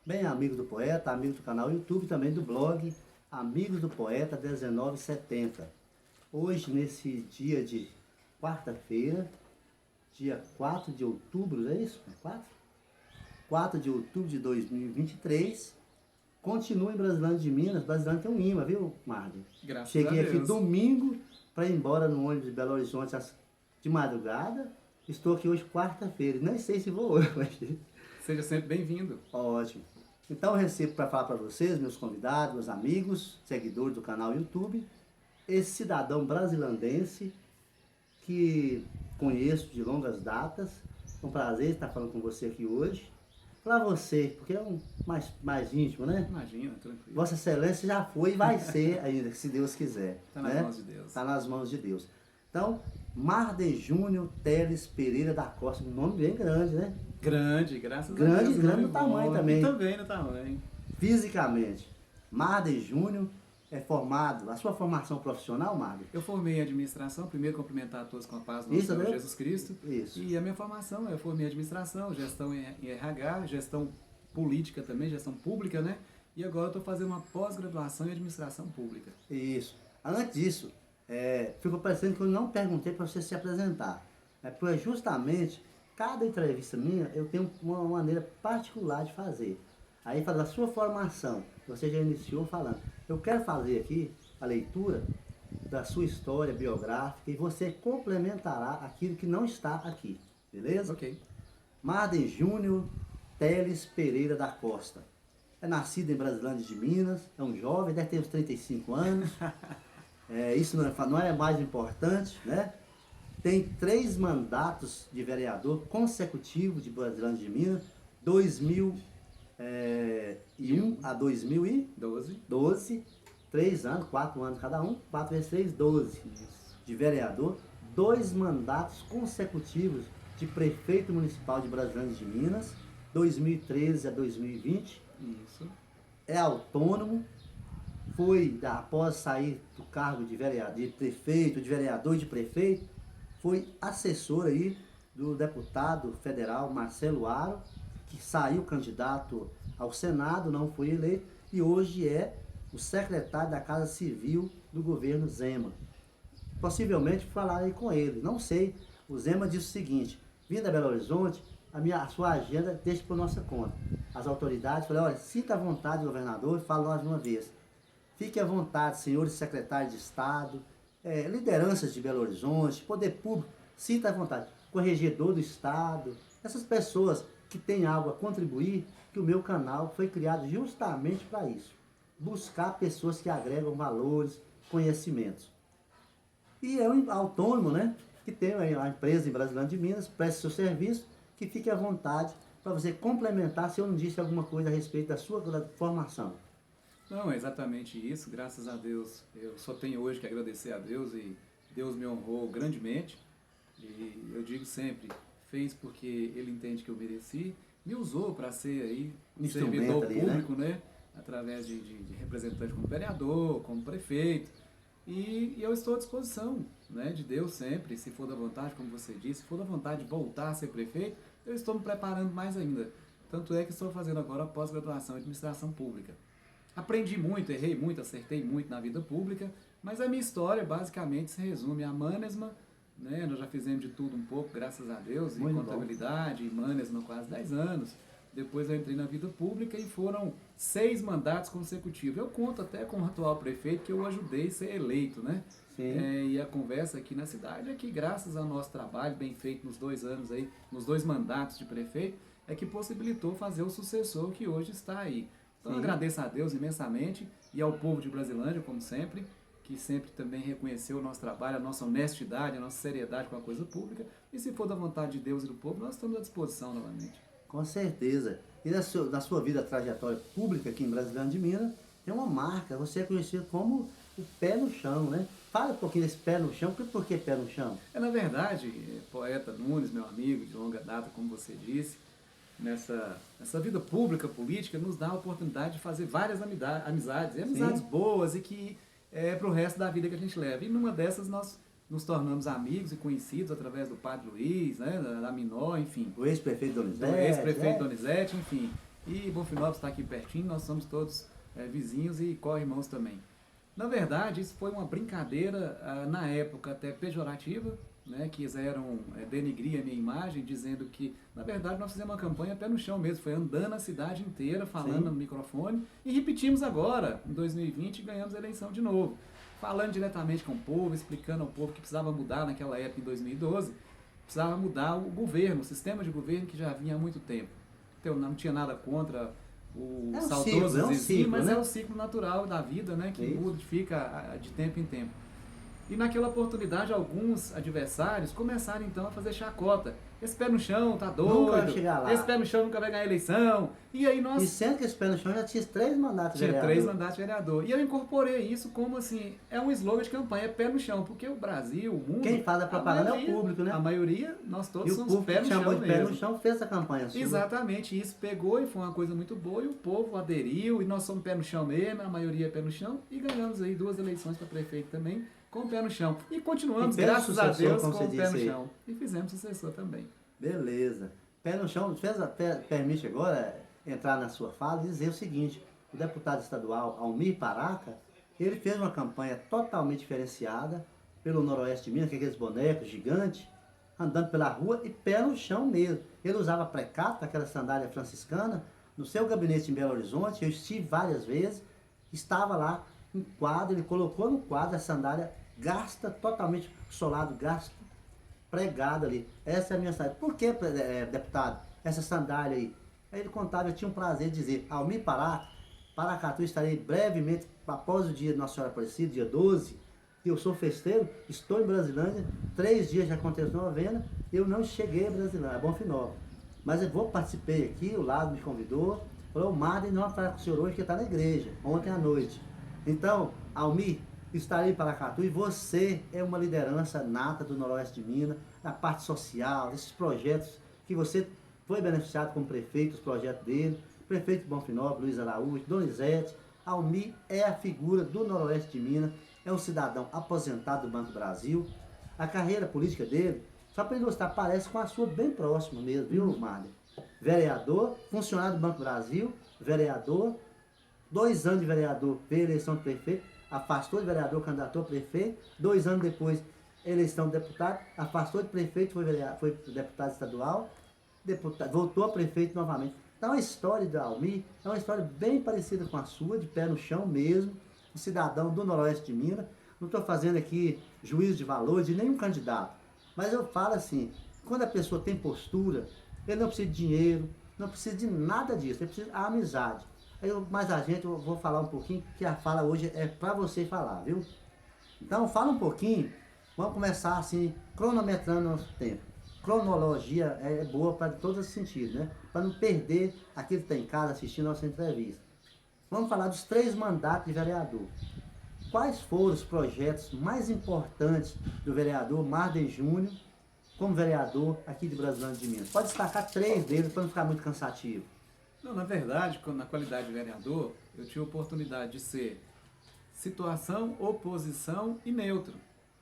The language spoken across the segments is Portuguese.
bem amigo do poeta, amigo do canal YouTube, também do blog Amigos do Poeta 1970. Hoje, nesse dia de quarta-feira, dia 4 de outubro, é isso? 4? 4 de outubro de 2023, continua em Brasilândia de Minas. Brasilândia tem um imã, viu, Marden? Graças a Cheguei aqui Deus. domingo para ir embora no ônibus de Belo Horizonte de madrugada. Estou aqui hoje quarta-feira, nem sei se vou hoje. Seja sempre bem-vindo. Ótimo. Então eu recebo para falar para vocês, meus convidados, meus amigos, seguidores do canal YouTube, esse cidadão brasilandense que conheço de longas datas. É um prazer estar falando com você aqui hoje. Para você, porque é um mais íntimo, né? Imagina, tranquilo. Vossa Excelência já foi e vai ser ainda, se Deus quiser. Está nas mãos de Deus. Está nas mãos de Deus. Então, Marden Júnior Teles Pereira da Costa, um nome bem grande, né? Grande, graças a Grande, Deus. grande no tamanho também. E também no tamanho. Fisicamente. Marden Júnior é formado, a sua formação profissional, Marden? Eu formei em administração, primeiro cumprimentar a todos com a paz do nosso Isso, Senhor né? Jesus Cristo. Isso. E a minha formação, eu formei em administração, gestão em RH, gestão política também, gestão pública, né? E agora eu estou fazendo uma pós-graduação em administração pública. Isso. Antes disso, ficou parecendo que eu não perguntei para você se apresentar. Porque justamente, cada entrevista minha, eu tenho uma maneira particular de fazer. Aí fala da sua formação, você já iniciou falando. Eu quero fazer aqui a leitura da sua história biográfica e você complementará aquilo que não está aqui, beleza? Ok. Marden Júnior Teles Pereira da Costa. É nascido em Brasilândia de Minas, é um jovem, deve ter uns 35 anos. Isso não é mais importante, né? Tem 3 mandatos de vereador consecutivos de Brasilândia de Minas, 2001 a 2012, 3 anos, 4 anos cada um, 4 vezes 3, 12 de vereador, 2 mandatos consecutivos de prefeito municipal de Brasilândia de Minas, 2013 a 2020. Isso. É autônomo, após sair do cargo de vereador, de prefeito, de vereador e de prefeito, foi assessor aí do deputado federal Marcelo Aro, que saiu candidato ao Senado, não foi eleito, e hoje é o secretário da Casa Civil do governo Zema. Possivelmente falarei com ele, não sei. O Zema disse o seguinte: vindo a Belo Horizonte, a sua agenda deixa por nossa conta. As autoridades falaram: olha, sinta à vontade, governador, e fala nós de uma vez. Fique à vontade, senhores secretários de Estado, lideranças de Belo Horizonte, poder público, sinta à vontade. Corregedor do Estado, essas pessoas que têm algo a contribuir, que o meu canal foi criado justamente para isso. Buscar pessoas que agregam valores, conhecimentos. E é um autônomo, né? Que tem a empresa em Brasilândia de Minas, preste seu serviço, que fique à vontade para você complementar se eu não disse alguma coisa a respeito da sua formação. Não, é exatamente isso. Graças a Deus, eu só tenho hoje que agradecer a Deus e Deus me honrou grandemente. E eu digo sempre, fez porque Ele entende que eu mereci, me usou para ser aí um servidor ali, público, né? Através de representante como vereador, como prefeito. E eu estou à disposição, né, de Deus sempre, se for da vontade, como você disse, se for da vontade de voltar a ser prefeito, eu estou me preparando mais ainda. Tanto é que estou fazendo agora a pós-graduação em administração pública. Aprendi muito, errei muito, acertei muito na vida pública, mas a minha história basicamente se resume a Mannesmann, né? Nós já fizemos de tudo um pouco, graças a Deus, em contabilidade, em Mannesmann quase 10 anos. Depois eu entrei na vida pública e foram 6 mandatos consecutivos. Eu conto até com o atual prefeito que eu ajudei a ser eleito, né? Sim. E a conversa aqui na cidade é que graças ao nosso trabalho bem feito nos 2 anos aí, nos 2 mandatos de prefeito, é que possibilitou fazer o sucessor que hoje está aí. Então eu agradeço a Deus imensamente e ao povo de Brasilândia, como sempre, que sempre também reconheceu o nosso trabalho, a nossa honestidade, a nossa seriedade com a coisa pública. E se for da vontade de Deus e do povo, nós estamos à disposição novamente. Com certeza. E na sua vida, trajetória pública aqui em Brasilândia de Minas, tem uma marca, você é conhecido como o pé no chão, né? Fala um pouquinho desse pé no chão, por que pé no chão? Na verdade, poeta Nunes, meu amigo de longa data, como você disse, nessa vida pública, política, nos dá a oportunidade de fazer várias amizades, e amizades boas e que é para o resto da vida que a gente leva. E numa dessas nós nos tornamos amigos e conhecidos através do Padre Luiz, né, da Minó, enfim. O ex-prefeito Donizete. O ex-prefeito Donizete, enfim. e Bonfinópolis está aqui pertinho, nós somos todos vizinhos e corre-irmãos também. Na verdade, isso foi uma brincadeira, na época até pejorativa, né, quiseram denigrir a minha imagem, dizendo que, na verdade, nós fizemos uma campanha pé no chão mesmo, foi andando a cidade inteira, falando no microfone, e repetimos agora, em 2020, e ganhamos a eleição de novo. Falando diretamente com o povo, explicando ao povo que precisava mudar naquela época, em 2012, precisava mudar o governo, o sistema de governo que já vinha há muito tempo. Então, não tinha nada contra o saudoso Zizinho, mas né? é o ciclo natural da vida, né, que modifica de tempo em tempo. E naquela oportunidade, alguns adversários começaram então a fazer chacota. Esse pé no chão tá doido, Nunca vai chegar lá. esse pé no chão nunca vai ganhar a eleição. E aí nós... E sendo que esse pé no chão já tinha 3 mandatos de Tinha vereador. 3 mandatos de vereador. E eu incorporei isso como assim, é um slogan de campanha, é pé no chão, porque o Brasil, o mundo... Quem faz a propaganda é o público, né? A maioria, nós todos E o somos povo pé que no chão chamou de pé mesmo. no chão fez a campanha sua. Exatamente, isso pegou e foi uma coisa muito boa, e o povo aderiu, e nós somos pé no chão mesmo, a maioria é pé no chão, e ganhamos aí 2 eleições para prefeito também, com o pé no chão. E continuamos, E pelo graças a sucessor, Deus, como com o você pé no disse aí. chão. E fizemos sucessor também. Beleza. Pé no chão, permite agora entrar na sua fala e dizer o seguinte: o deputado estadual Almir Paraca, ele fez uma campanha totalmente diferenciada pelo Noroeste de Minas, que é aqueles bonecos gigantes, andando pela rua e pé no chão mesmo. Ele usava precata, aquela sandália franciscana, no seu gabinete em Belo Horizonte. Eu estive várias vezes, estava lá em quadro, ele colocou no quadro a sandália gasta, totalmente solado, gasta, pregado ali. Essa é a minha sandália. Por que, deputado, essa sandália aí? Aí ele contava, eu tinha um prazer de dizer: Almir Paraca, Paracatu, estarei brevemente, após o dia de Nossa Senhora Aparecida, dia 12, que eu sou festeiro, estou em Brasilândia, 3 dias já aconteceu a novena, eu não cheguei a Brasilândia, a Bonfinópolis. Mas eu participei aqui, o Lado me convidou, falou: o Madre não vai falar com o senhor hoje, que está na igreja, ontem à noite. Então, Almir, estarei em Paracatu, e você é uma liderança nata do Noroeste de Minas, na parte social, desses projetos que você foi beneficiado como prefeito, os projetos dele, prefeito de Bonfinópolis, Luiz Araújo, Donizete. Almir é a figura do Noroeste de Minas, é um cidadão aposentado do Banco do Brasil. A carreira política dele, só para ilustrar, parece com a sua bem próxima mesmo, viu, Mário? Vereador, funcionário do Banco do Brasil, vereador, 2 anos de vereador, veio a eleição de prefeito, afastou de vereador, candidatou a prefeito, 2 anos depois, eleição de deputado, afastou de prefeito, foi deputado estadual, voltou a prefeito novamente. Então a história de Almir é uma história bem parecida com a sua, de pé no chão mesmo, um cidadão do Noroeste de Minas. Não estou fazendo aqui juízo de valor de nenhum candidato, mas eu falo assim: quando a pessoa tem postura, ele não precisa de dinheiro, não precisa de nada disso, ele precisa de amizade. Mas a gente, eu vou falar um pouquinho, que a fala hoje é para você falar, viu? Então fala um pouquinho, vamos começar assim, cronometrando nosso tempo. Cronologia é boa para todos os sentidos, né? Para não perder aquele que está em casa assistindo a nossa entrevista. Vamos falar dos 3 mandatos de vereador. Quais foram os projetos mais importantes do vereador Marden Júnior como vereador aqui de Brasilândia de Minas? Pode destacar 3 deles para não ficar muito cansativo. Não, na verdade, na qualidade de vereador, eu tive a oportunidade de ser situação, oposição e neutro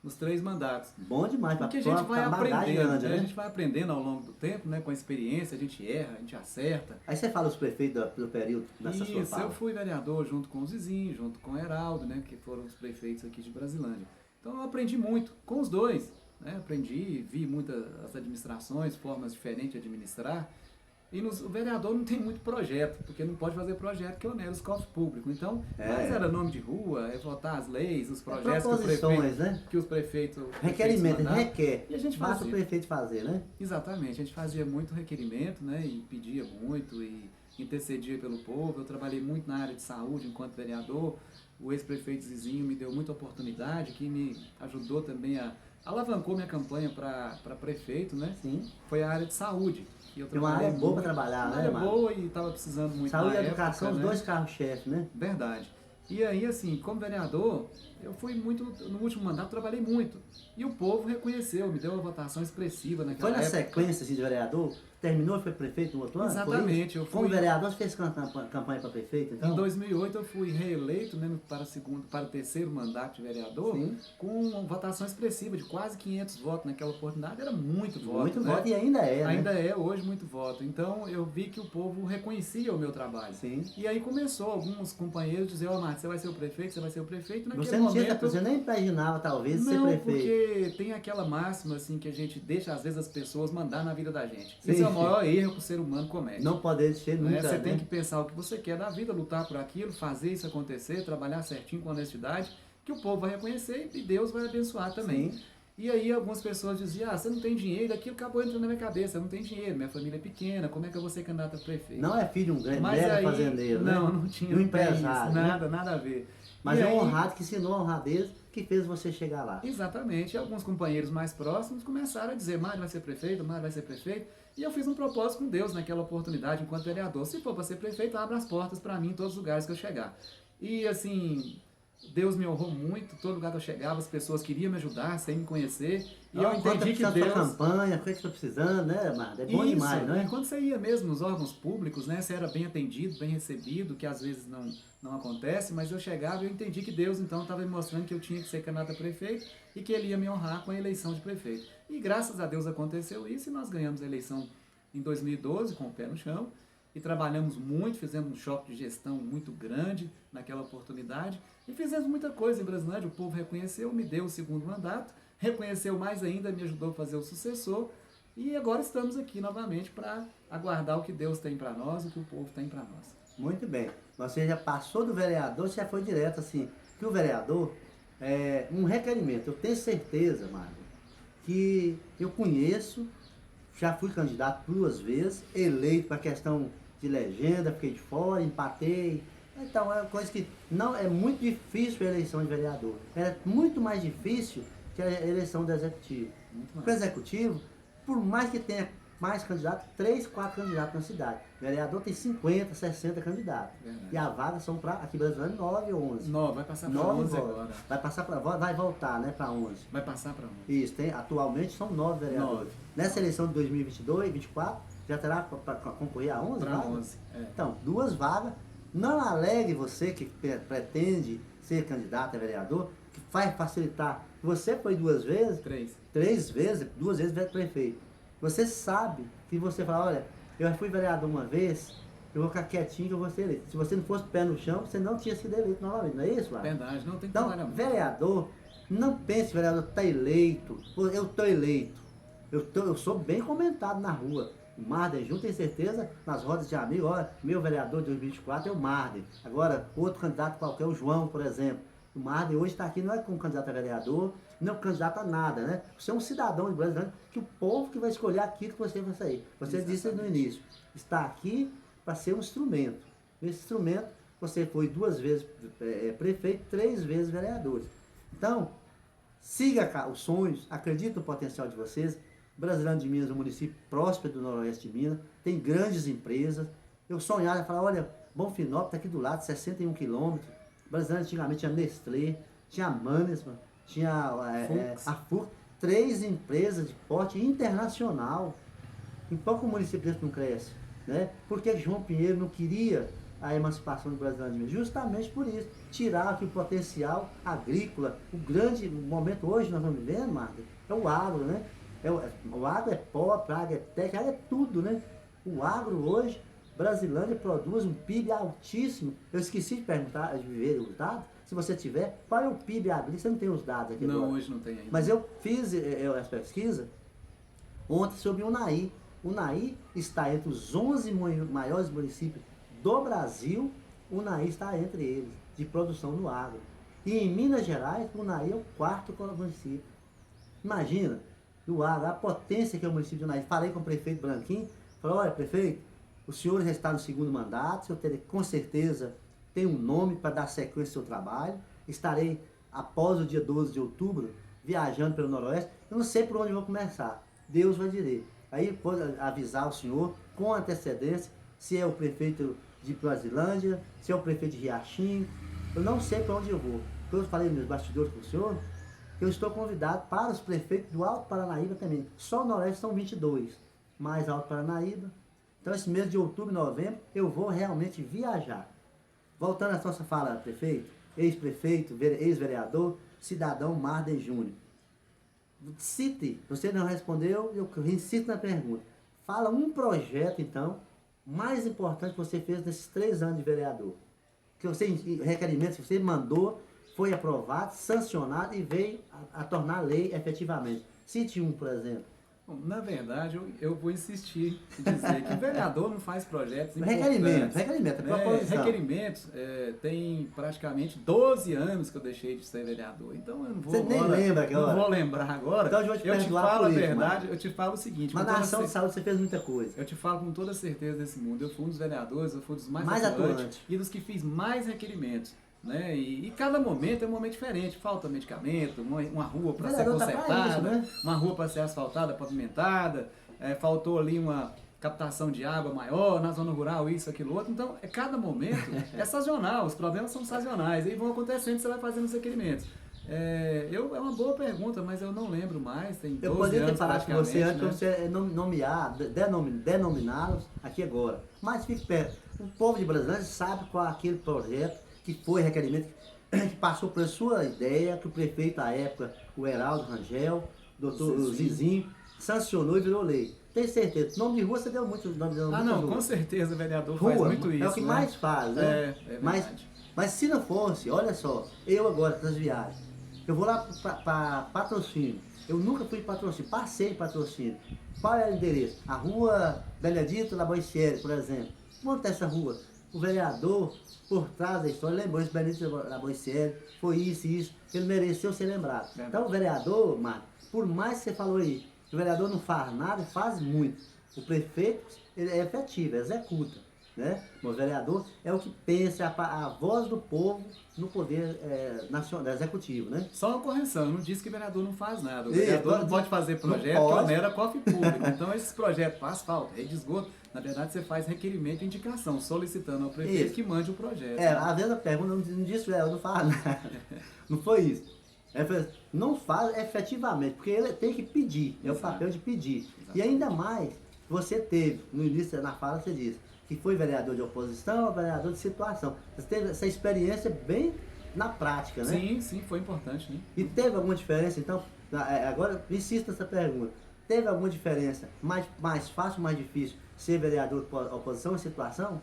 nos 3 mandatos. Bom demais, porque a gente vai aprendendo, grande, né? A gente vai aprendendo ao longo do tempo, né? Com a experiência, a gente erra, a gente acerta. Aí você fala os prefeitos do período nessa sua Isso, fala. eu fui vereador junto com o Zizinho, junto com o Heraldo, né? Que foram os prefeitos aqui de Brasilândia. Então eu aprendi muito com os 2, né? Aprendi, vi muitas as administrações, formas diferentes de administrar. E o vereador não tem muito projeto, porque não pode fazer projeto que onera os cofres públicos. Então, mais era nome de rua, é votar as leis, os projetos que os prefeitos requerimento, mandavam. Requer. E a gente basta fazia. O prefeito fazer, né? Exatamente, a gente fazia muito requerimento, né? E pedia muito, e intercedia pelo povo. Eu trabalhei muito na área de saúde enquanto vereador. O ex-prefeito Zizinho me deu muita oportunidade, que me ajudou também alavancou minha campanha para prefeito, né? Sim. Foi a área de saúde. Tem uma área boa para trabalhar, né, Mário? Boa e estava precisando muito. Saúde na e educação, época, os 2 carros-chefe, né? Verdade. E aí, assim, como vereador, eu fui muito, no último mandato, trabalhei muito. E o povo reconheceu, me deu uma votação expressiva naquela época. Foi na sequência assim, de vereador? terminou e foi prefeito no outro ano? Exatamente. Eu Como fui... vereador, você fez campanha para prefeito, então? Em 2008 eu fui reeleito, né, para o terceiro mandato de vereador, Sim. com uma votação expressiva de quase 500 votos naquela oportunidade. Era muito voto. Muito né? voto e ainda é, né? Ainda é hoje muito voto. Então eu vi que o povo reconhecia o meu trabalho. Sim. E aí começou alguns companheiros a dizer, Marcos, você vai ser o prefeito, você vai ser o prefeito. Naquele Você não tinha, momento, você nem imaginava talvez ser não, prefeito. porque tem aquela máxima assim que a gente deixa às vezes as pessoas mandar na vida da gente. Sim, Esse é o sim. maior erro que o ser humano comete. Não poder ser né? nunca, Você né? tem que pensar o que você quer da vida, lutar por aquilo, fazer isso acontecer, trabalhar certinho com honestidade, que o povo vai reconhecer e Deus vai abençoar também. Sim. E aí algumas pessoas diziam, você não tem dinheiro, aquilo acabou entrando na minha cabeça, eu não tenho dinheiro, minha família é pequena, como é que eu vou ser candidato a prefeito? Não é filho de um grande Mas mega aí, fazendeiro, né? não tinha, De um não tem empresário, isso, né? nada a ver. Mas E é um aí- honrado que ensinou a honradez que fez você chegar lá. Exatamente. E alguns companheiros mais próximos começaram a dizer, Mário vai ser prefeito, Mário vai ser prefeito. E eu fiz um propósito com Deus naquela oportunidade enquanto vereador. Se for para ser prefeito, abra as portas para mim em todos os lugares que eu chegar. E assim, Deus me honrou muito, todo lugar que eu chegava, as pessoas queriam me ajudar, sem me conhecer. E eu entendi que Deus... campanha, o que você está precisando, né, Marta? É bom Isso, demais, não é? Quando você ia mesmo nos órgãos públicos, né, você era bem atendido, bem recebido, que às vezes não acontece, mas eu chegava e eu entendi que Deus então estava me mostrando que eu tinha que ser candidato a prefeito e que Ele ia me honrar com a eleição de prefeito. E graças a Deus aconteceu isso e nós ganhamos a eleição em 2012 com o pé no chão e trabalhamos muito, fizemos um choque de gestão muito grande naquela oportunidade e fizemos muita coisa em Brasilândia, o povo reconheceu, me deu o segundo mandato, reconheceu mais ainda, me ajudou a fazer o sucessor e agora estamos aqui novamente para aguardar o que Deus tem para nós, o que o povo tem para nós. Muito bem. Você já passou do vereador, você já foi direto assim, que o vereador é um requerimento. Eu tenho certeza, Mário, que eu conheço, já fui candidato 2 vezes, eleito para questão de legenda, fiquei de fora, empatei. Então é uma coisa que não é muito difícil a eleição de vereador. É muito mais difícil que a eleição do executivo. O executivo, por mais que tenha mais candidatos, 3, 4 candidatos na cidade. O vereador tem 50, 60 candidatos. Verdade. E a vaga são para, aqui em Brasília, 9 ou 11. 9, vai passar para 9 11 votos. agora. Vai passar para, vai voltar, né, para 11. Vai passar para 11. Isso, atualmente são 9 vereadores. 9. Nessa eleição de 2022, 2024, já terá para concorrer a 11 Para vagas? 11, é. Então, 2 vagas. Não alegue você que pretende ser candidato a vereador, que vai facilitar. Você foi 2 vezes, 3. 3 vezes, 2 vezes prefeito. Você sabe que você fala, olha, eu fui vereador uma vez, eu vou ficar quietinho que eu vou ser eleito. Se você não fosse pé no chão, você não tinha sido eleito novamente, não é isso, Mário? Verdade, não tem que Então, trabalhar muito. vereador, não pense que vereador está eleito. Eu estou eleito. Eu sou bem comentado na rua. O Marden Júnior tem certeza, nas rodas de amigos, olha, meu vereador de 2024 é o Marden. Agora, outro candidato qualquer, o João, por exemplo. O Marden hoje está aqui, não é como candidato a vereador, não é candidato a nada, né? Você é um cidadão de Brasília, que o povo que vai escolher aquilo que você vai sair. Você disse no início, está aqui para ser um instrumento. Esse instrumento, você foi 2 vezes prefeito, 3 vezes vereador. Então, siga os sonhos, acredite no potencial de vocês. Brasilândia de Minas é um município próspero do noroeste de Minas, tem grandes empresas. Eu sonhava, falava, olha, Bonfinópolis está aqui do lado, 61 quilômetros. Brasilândia antigamente tinha Nestlé, tinha Mannesmann, tinha a FUC, 3 empresas de porte internacional. Em pouco o município desse não cresce, né? Por que João Pinheiro não queria a emancipação do Brasilândia de Minas? Justamente por isso, tirar aqui o potencial agrícola. O grande momento hoje nós estamos vivendo, Marta, é o agro, né? O agro é pop, agro é técnica, agro é tudo, né? O agro hoje, Brasilândia produz um PIB altíssimo. Eu esqueci de perguntar, de ver os dados. Se você tiver, qual é o PIB agrícola? Você não tem os dados aqui Não, agora. hoje não tem ainda. Mas eu fiz essa pesquisa ontem sobre o Unaí. O Unaí está entre os 11 maiores municípios do Brasil. O Unaí está entre eles, de produção no agro. E em Minas Gerais, o Unaí é o 4º município. Imagina, o agro, a potência que é o município de Unaí. Falei com o prefeito Branquinho, falei, olha, prefeito, o senhor já está no 2º mandato, o senhor terá, com certeza tem um nome para dar sequência ao seu trabalho. Estarei, após o dia 12 de outubro, viajando pelo Noroeste. Eu não sei por onde eu vou começar. Deus vai dizer. Aí pode avisar o senhor com antecedência se é o prefeito de Brasilândia, se é o prefeito de Riachinho. Eu não sei para onde eu vou. Eu falei nos bastidores com o senhor que eu estou convidado para os prefeitos do Alto Paranaíba também. Só o Noroeste são 22. mais Alto Paranaíba. Então esse mês de outubro e novembro eu vou realmente viajar. Voltando à nossa fala, prefeito, ex-prefeito, ex-vereador, cidadão Marden Júnior. Cite, você não respondeu, eu insisto na pergunta. Fala um projeto, então, mais importante que você fez nesses 3 anos de vereador. Que você, requerimentos que você mandou, foi aprovado, sancionado e veio a tornar lei efetivamente. Cite um, por exemplo. Bom, na verdade, eu vou insistir em dizer que o vereador não faz projetos Requerimento, importantes. proposição. Requerimentos, tem praticamente 12 anos que eu deixei de ser vereador. Então eu não vou Você nem lembra agora. Não vou lembrar agora. Então eu vou te eu te perdoar falo por a isso, verdade, mas eu te falo o seguinte. Mas na ação de saúde você fez muita coisa. Eu te falo com toda certeza desse mundo. Eu fui um dos vereadores, eu fui um dos Mais atuantes e dos que fiz mais requerimentos. Né? E cada momento é um momento diferente. Falta medicamento, uma rua para ser consertada, isso, né? uma rua para ser asfaltada, pavimentada, faltou ali uma captação de água maior na zona rural, isso, aquilo, outro. Então, cada momento é sazonal, os problemas são sazonais, e vão acontecendo, você vai fazendo os requerimentos. É uma boa pergunta, mas eu não lembro mais, tem 12 eu poderia ter anos falado com você antes, né? para você nomear, denominá-los aqui agora. Mas fique perto. O povo de Brasilândia sabe qual é aquele projeto que foi requerimento, que passou por sua ideia, que o prefeito à época, o Heraldo Rangel, o doutor Zizinho, sancionou e virou lei. Tenho certeza. Nome de rua você deu muito nome de rua. Não, com certeza o vereador faz muito isso. É o que mais faz, né? É mas se não fosse, olha só, eu agora nas viagens, eu vou lá para Patrocínio. Eu nunca fui em Patrocínio, passei em Patrocínio. Qual é o endereço? A rua Benedito Laboisière, por exemplo. Quanto é essa rua? O vereador, por trás da história, lembrou esse Benedito Laboisière, foi isso e isso. Ele mereceu ser lembrado. Então o vereador, Marcos, por mais que você falou aí, o vereador não faz nada, faz muito. O prefeito ele é efetivo, executa. Né? O vereador é o que pensa, a voz do povo no poder nacional, executivo. Né? Só uma correção, eu não disse que o vereador não faz nada. O vereador não pode fazer projeto que onera cofre público. Então esses projetos, asfalto, rede de esgoto, na verdade você faz requerimento e indicação, solicitando ao prefeito que mande o projeto. Às vezes a pergunta não disse, não faz nada. Não foi isso. Não faz efetivamente, porque ele tem que pedir, é o papel de pedir. Exato. E ainda mais, você teve, no início na fala você disse, que foi vereador de oposição ou vereador de situação. Você teve essa experiência bem na prática, né? Sim, foi importante, né? E teve alguma diferença, então, agora insisto nessa pergunta, teve alguma diferença, mais fácil ou mais difícil, ser vereador de oposição em situação?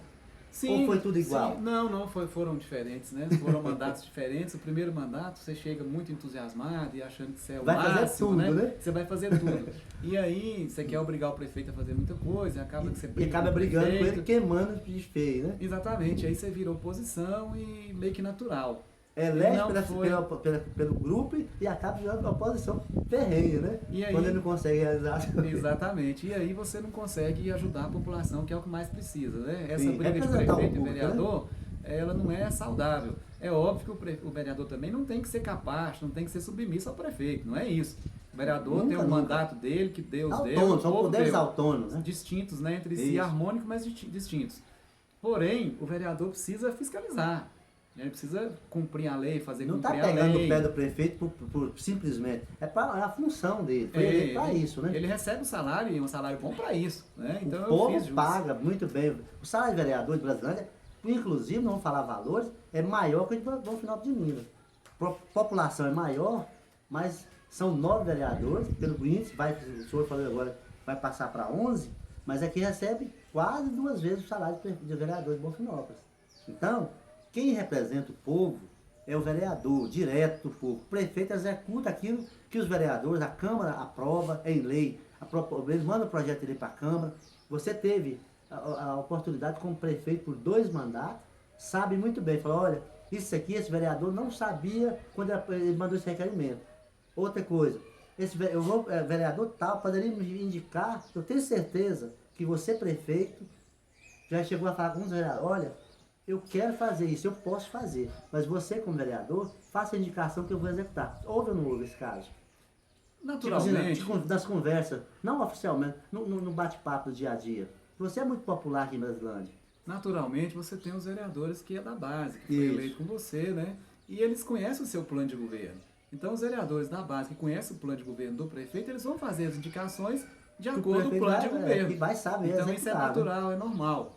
Sim, ou foi tudo igual? Sim. Não, foram diferentes, né? Foram mandatos diferentes. O primeiro mandato, você chega muito entusiasmado e achando que você é o vai máximo, fazer tudo, né? Você vai fazer tudo. E aí, você quer obrigar o prefeito a fazer muita coisa, e acaba que você briga acaba brigando com ele, queimando de feio, né? Exatamente, aí você vira oposição e meio que natural. Elege pelo grupo e acaba virando oposição ferrenha, né? E aí, quando ele não consegue realizar. Exatamente. E aí você não consegue ajudar a população, que é o que mais precisa, né? Essa briga de prefeito e vereador, ela não é saudável. É óbvio que o vereador também não tem que ser capaz, não tem que ser submisso ao prefeito, não é isso. O vereador tem um mandato dele, que Deus deu. São poderes autônomos, né? Distintos, né? Entre si, harmônicos, mas distintos. Porém, o vereador precisa fiscalizar. Ele precisa cumprir a lei, fazer cumprir a lei. Não está pegando o pé do prefeito simplesmente. É a função dele. Foi eleito para isso, né? Ele recebe um salário, e um salário bom para isso. Né? Então, o povo paga muito bem. O salário de vereador de Brasilândia, inclusive, não vamos falar valores, é maior que o de Bom Final de Minas. A população é maior, mas são 9 vereadores, pelo índice, o senhor falou agora, vai passar para 11, mas aqui recebe quase 2 vezes o salário de vereador de Bonfinópolis. Então, quem representa o povo é o vereador, direto do povo. O prefeito executa aquilo que os vereadores, a Câmara aprova em lei. Eles mandam o projeto de lei para a Câmara. Você teve a oportunidade como prefeito por 2 mandatos, sabe muito bem. Falou, olha, isso aqui, esse vereador não sabia quando ele mandou esse requerimento. Outra coisa, vereador tal poderia me indicar, eu tenho certeza que você, prefeito, já chegou a falar com os vereadores, olha, eu quero fazer isso, eu posso fazer, mas você, como vereador, faça a indicação que eu vou executar. Houve ou não houve esse caso? Naturalmente. Tipo, das conversas, não oficialmente, no bate-papo do dia a dia. Você é muito popular aqui em Brasilândia. Naturalmente, você tem os vereadores que é da base, que foi eleito com você, né? E eles conhecem o seu plano de governo. Então, os vereadores da base que conhecem o plano de governo do prefeito, eles vão fazer as indicações de Que o acordo com o prefeito plano de vai, governo. que vai saber Então isso é executar, né? natural, é normal.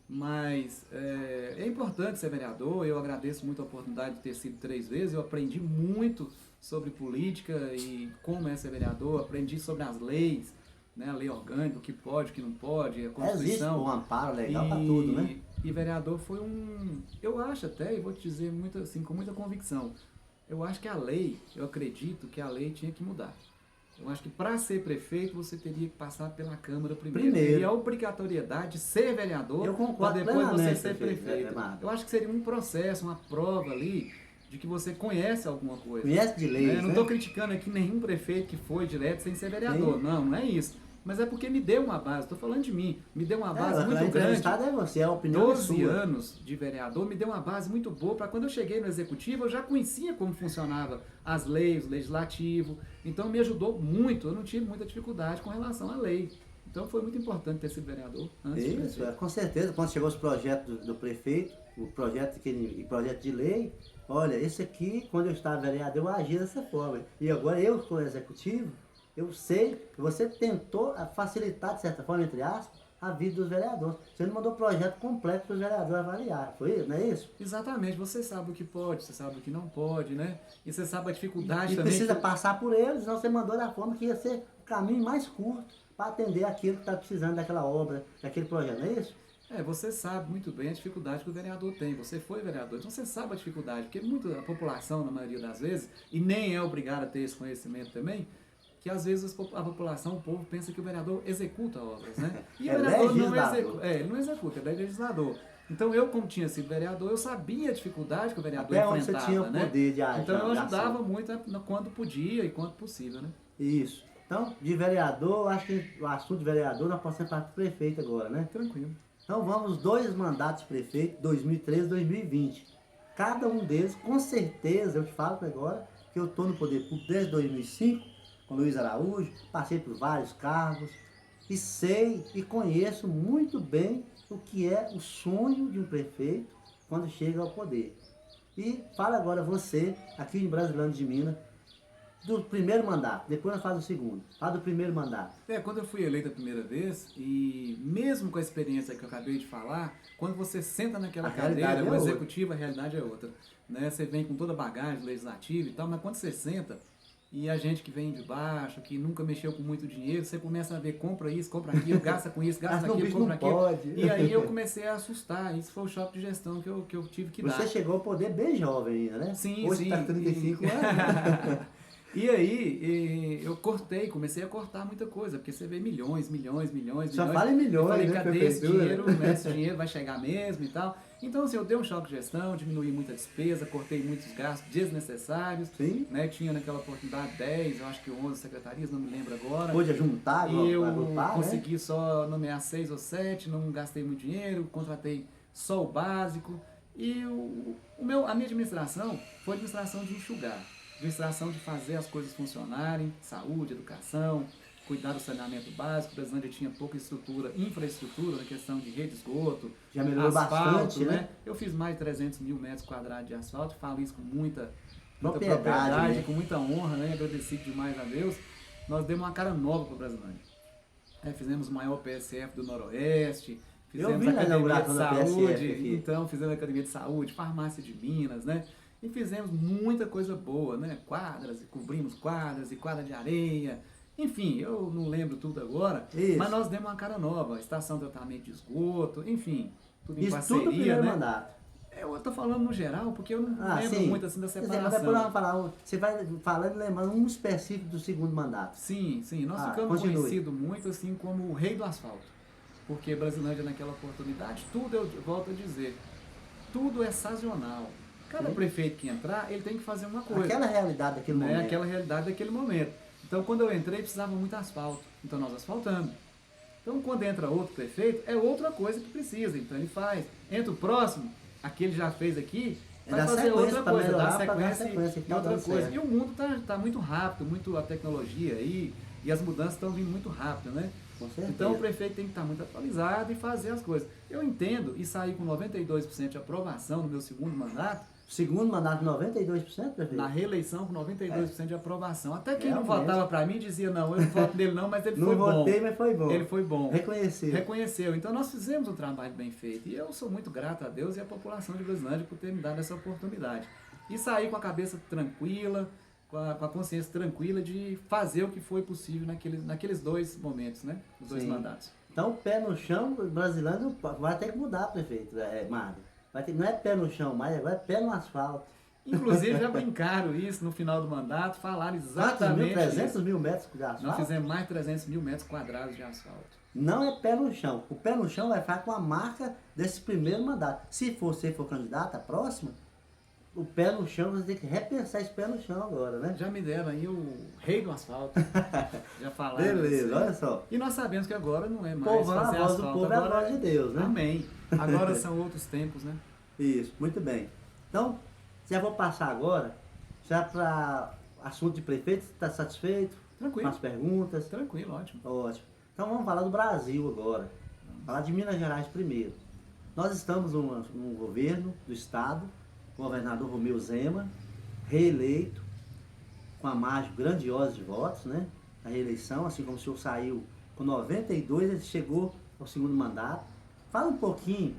Mas é importante ser vereador, eu agradeço muito a oportunidade de ter sido 3 vezes, eu aprendi muito sobre política e como é ser vereador, aprendi sobre as leis, né, a lei orgânica, o que pode, o que não pode, a Existe Constituição. um amparo legal para tudo, né? E vereador foi eu acho até, e vou te dizer muito assim, com muita convicção, eu acho que a lei, eu acredito que a lei tinha que mudar. Eu acho que para ser prefeito você teria que passar pela Câmara primeiro. Teria a obrigatoriedade de ser vereador Eu para concordo depois você plenamente, ser prefeito. Amado. Eu acho que seria um processo, uma prova ali de que você conhece alguma coisa. Conhece de leis, Né? Não né? estou criticando aqui nenhum prefeito que foi direto sem ser vereador. Sim. Não, não é isso. Mas é porque me deu uma base, estou falando de mim, me deu uma base A muito grande. entrevistada é você, a opinião é 12 sua. anos de vereador me deu uma base muito boa para quando eu cheguei no executivo eu já conhecia como funcionava as leis, o legislativo, então me ajudou muito, eu não tive muita dificuldade com relação à lei. Então foi muito importante ter sido vereador antes de Isso, prefeito. com certeza. Quando chegou os projetos do prefeito, o projeto, projeto de lei, olha, esse aqui, quando eu estava vereador, eu agia dessa forma. E agora eu estou no executivo, eu sei que você tentou facilitar, de certa forma, entre aspas, a vida dos vereadores. Você não mandou projeto completo para os vereadores avaliar, foi isso, não é isso? Exatamente, você sabe o que pode, você sabe o que não pode, né? E você sabe a dificuldade E também. precisa passar por eles, senão você mandou da forma que ia ser o caminho mais curto para atender aquilo que está precisando daquela obra, daquele projeto, não é isso? Você sabe muito bem a dificuldade que o vereador tem. Você foi vereador, então você sabe a dificuldade, porque a população, na maioria das vezes, e nem é obrigada a ter esse conhecimento também, que às vezes a população, o povo pensa que o vereador executa obras, né? E o vereador não executa, ele não executa, ele é legislador. Então eu, como tinha sido vereador, eu sabia a dificuldade que o vereador Até onde enfrentava, você tinha o né? poder de agir. Então eu ajudava muito quando podia e quando possível, né? Isso. Então, de vereador, acho que o assunto de vereador nós podemos passar para o prefeito agora, né? Tranquilo. Então vamos 2 mandatos de prefeito, 2013 e 2020. Cada um deles, com certeza, eu te falo agora, que eu estou no poder público desde 2005, com Luiz Araújo, passei por vários cargos e sei e conheço muito bem o que é o sonho de um prefeito quando chega ao poder. E fala agora você, aqui em Brasilândia de Minas, do primeiro mandato, depois nós fazemos o segundo. Fala do primeiro mandato. Quando eu fui eleito a primeira vez, e mesmo com a experiência que eu acabei de falar, quando você senta naquela cadeira, o executivo, a realidade é outra. Né? Você vem com toda a bagagem legislativa e tal, mas quando você senta, e a gente que vem de baixo, que nunca mexeu com muito dinheiro, você começa a ver, compra isso, compra aquilo, gasta com isso, gasta aquilo, compra aquilo. Pode. E aí eu comecei a assustar, isso foi o choque de gestão que eu tive que dar. Você chegou ao poder bem jovem ainda, né? Sim, hoje sim. Hoje está 35 anos. E aí, eu comecei a cortar muita coisa, porque você vê milhões. Só fala em milhões, eu falei, né, cadê esse dinheiro? Esse dinheiro vai chegar mesmo e tal. Então, assim, eu dei um choque de gestão, diminuí muita despesa, cortei muitos gastos desnecessários. Sim. Né? Tinha naquela oportunidade 10, eu acho que 11 secretarias, não me lembro agora. Pôde juntar, e eu agrupar, consegui, né? só nomear 6 ou 7, não gastei muito dinheiro, contratei só o básico. E a minha administração foi administração de enxugar. Administração de fazer as coisas funcionarem, saúde, educação, cuidar do saneamento básico. O Brasilândia tinha pouca infraestrutura na questão de rede de esgoto, já melhorou asfalto, bastante, né? Eu fiz mais de 300 mil metros quadrados de asfalto, falo isso com muita propriedade, né? Com muita honra, né? Agradecido demais a Deus. Nós demos uma cara nova para o Brasilândia. Fizemos o maior PSF do Noroeste, fizemos a Academia de Saúde, então fizemos a Academia de Saúde, Farmácia de Minas, né? E fizemos muita coisa boa, né? Cobrimos quadras e quadra de areia. Enfim, eu não lembro tudo agora, mas nós demos uma cara nova. Estação de tratamento de esgoto, enfim, tudo em parceria, tudo primeiro né? mandato. Eu estou falando no geral, porque eu não lembro muito assim da separação. Mas depois nós vamos falar, você vai falando e lembrando um específico do segundo mandato. Sim, nós ficamos conhecidos muito assim como o rei do asfalto. Porque Brasilândia naquela oportunidade, tudo, eu volto a dizer, tudo é sazonal. Cada prefeito que entrar, ele tem que fazer uma coisa. Aquela realidade daquele momento. Aquela realidade daquele momento. Então, quando eu entrei, precisava muito asfalto. Então, nós asfaltamos. Então, quando entra outro prefeito, é outra coisa que precisa. Então, ele faz. Entra o próximo, aquele já fez aqui, vai fazer outra coisa. Dá sequência e outra coisa. E o mundo está muito rápido, muito a tecnologia aí, e as mudanças estão vindo muito rápido, né? Então, o prefeito tem que estar muito atualizado e fazer as coisas. Eu entendo e saí com 92% de aprovação no meu segundo mandato, Segundo mandato, 92%, prefeito? Na reeleição, com 92% de aprovação. Até quem não Realmente. votava para mim dizia, não, eu não voto nele não, mas ele Não foi bom. votei, mas foi bom. Ele foi bom. Reconheceu. Então nós fizemos um trabalho bem feito. E eu sou muito grato a Deus e à população de Brasilândia por ter me dado essa oportunidade. E saí com a cabeça tranquila, com a consciência tranquila de fazer o que foi possível naqueles dois momentos, né? Os dois Sim. mandatos. Então, pé no chão, o brasileiro vai ter que mudar, prefeito, Mário. Não é pé no chão mais, agora é pé no asfalto. Inclusive já brincaram isso no final do mandato, falaram exatamente 300 isso. mil metros de asfalto? Nós fizemos mais de 300 mil metros quadrados de asfalto. Não é pé no chão. O pé no chão vai ficar com a marca desse primeiro mandato. Se você for candidato à próxima, o pé no chão, você tem que repensar esse pé no chão agora, né? Já me deram aí o rei do asfalto. Já falaram. Beleza, isso. olha só. E nós sabemos que agora não é mais Povão, a fazer voz do asfalto. povo é a Agora voz de Deus, né? Amém. Agora são outros tempos, né? Isso, muito bem. Então, já vou passar agora, já para assunto de prefeito, está satisfeito? Tranquilo. Com as perguntas? Tranquilo, ótimo. Ótimo. Então vamos falar do Brasil agora. Falar de Minas Gerais primeiro. Nós estamos num governo do estado, o governador Romeu Zema, reeleito, com a margem grandiosa de votos, né? A reeleição, assim como o senhor saiu com 92, ele chegou ao segundo mandato. Fala um pouquinho,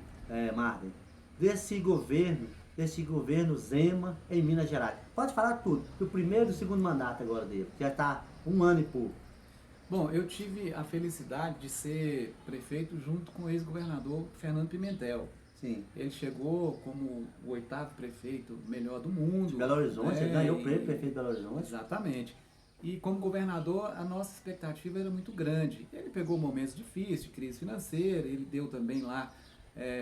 Marden, desse governo Zema em Minas Gerais. Pode falar tudo, do primeiro e do segundo mandato agora dele, que já está 1 ano e pouco. Bom, eu tive a felicidade de ser prefeito junto com o ex-governador Fernando Pimentel. Sim. Ele chegou como o 8º prefeito melhor do mundo. De Belo Horizonte, ele ganhou o prêmio prefeito de Belo Horizonte. Exatamente. E como governador, a nossa expectativa era muito grande. Ele pegou momentos difíceis, de crise financeira, ele deu também lá,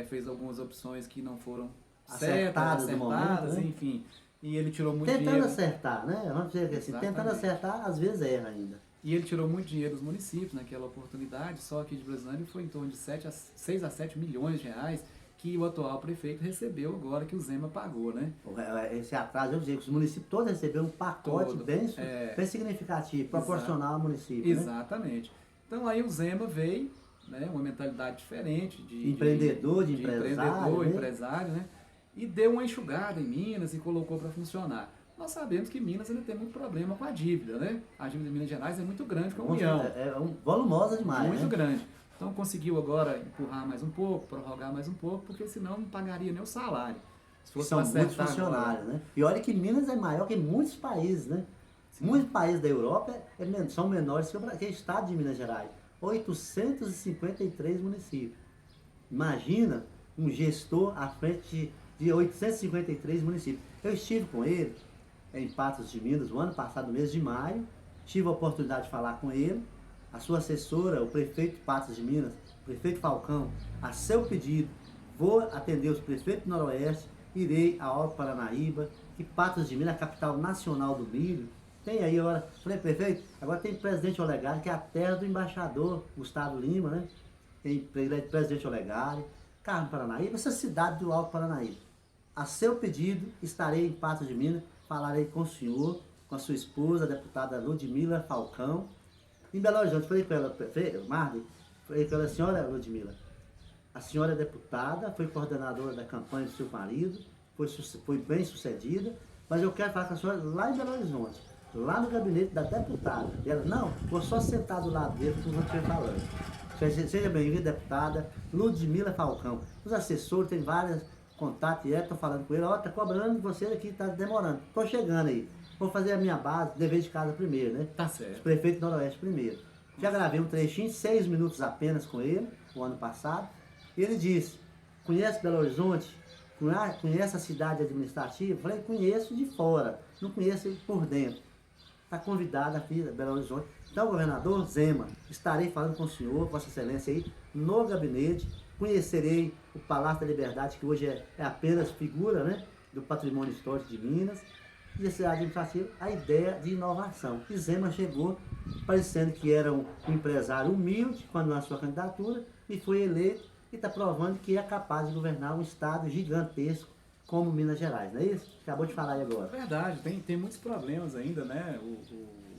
fez algumas opções que não foram Acertadas no momento, né? enfim. E ele tirou muito Tentando dinheiro. acertar, né? Vamos dizer assim, Exatamente. tentando acertar, às vezes erra ainda. E ele tirou muito dinheiro dos municípios naquela oportunidade, só aqui de Brasilândia foi em torno de 6 a 7 milhões de reais que o atual prefeito recebeu agora que o Zema pagou, né? Esse atraso, eu digo que os municípios todos receberam um pacote Todo. bem significativo, proporcional ao município. Exatamente. Então aí o Zema veio, né, uma mentalidade diferente de Empreendedor, de empresário, né? E deu uma enxugada em Minas e colocou para funcionar. Nós sabemos que Minas ainda tem muito problema com a dívida, né? A dívida de Minas Gerais é muito grande com a União. Volumosa demais, muito né? grande. Então conseguiu agora empurrar mais um pouco, prorrogar mais um pouco, porque senão não pagaria nem o salário. Se fosse São pra muitos acertar funcionários, agora. né? E olha que Minas é maior que muitos países, né? Sim. Muitos países da Europa são menores que o estado de Minas Gerais. 853 municípios. Imagina um gestor à frente de 853 municípios. Eu estive com ele em Patos de Minas, o ano passado, no mês de maio. Tive a oportunidade de falar com ele. A sua assessora, o prefeito de Patos de Minas, o prefeito Falcão, a seu pedido, vou atender os prefeitos do Noroeste, irei a Alto Paranaíba, que Patos de Minas é a capital nacional do milho. Tem aí agora, falei, prefeito, agora tem Presidente Olegário, que é a terra do embaixador Gustavo Lima, né? Tem Presidente Olegário, Carmo Paranaíba, essa cidade do Alto Paranaíba. A seu pedido, estarei em Patos de Minas, falarei com o senhor, com a sua esposa, a deputada Ludmila Falcão. Em Belo Horizonte, falei com ela, Marden, falei com ela, senhora Ludmila, a senhora é deputada, foi coordenadora da campanha do seu marido, foi bem sucedida, mas eu quero falar com a senhora lá em Belo Horizonte, lá no gabinete da deputada. E ela, não, vou só sentar do lado dele, como eu estiver falando. Seja bem-vinda, deputada Ludmila Falcão. Os assessores têm vários contatos e estou falando com ele, ó, tá cobrando de você aqui, tá demorando. Tô chegando aí. Vou fazer a minha base, dever de casa primeiro, né? Tá certo. Os prefeitos do Noroeste primeiro. Já gravei um trechinho, 6 minutos apenas com ele, o ano passado. E ele disse, conhece Belo Horizonte? Conhece a cidade administrativa? Eu falei, conheço de fora, não conheço por dentro. Está convidado aqui a Belo Horizonte. Então, governador Zema, estarei falando com o senhor, Vossa Excelência aí, no gabinete. Conhecerei o Palácio da Liberdade, que hoje é apenas figura, né, do patrimônio histórico de Minas. E a cidade administrativa, a ideia de inovação. E Zema chegou parecendo que era um empresário humilde quando lançou a candidatura e foi eleito e está provando que é capaz de governar um estado gigantesco como Minas Gerais, não é isso? Acabou de falar aí agora. Verdade, tem muitos problemas ainda, né?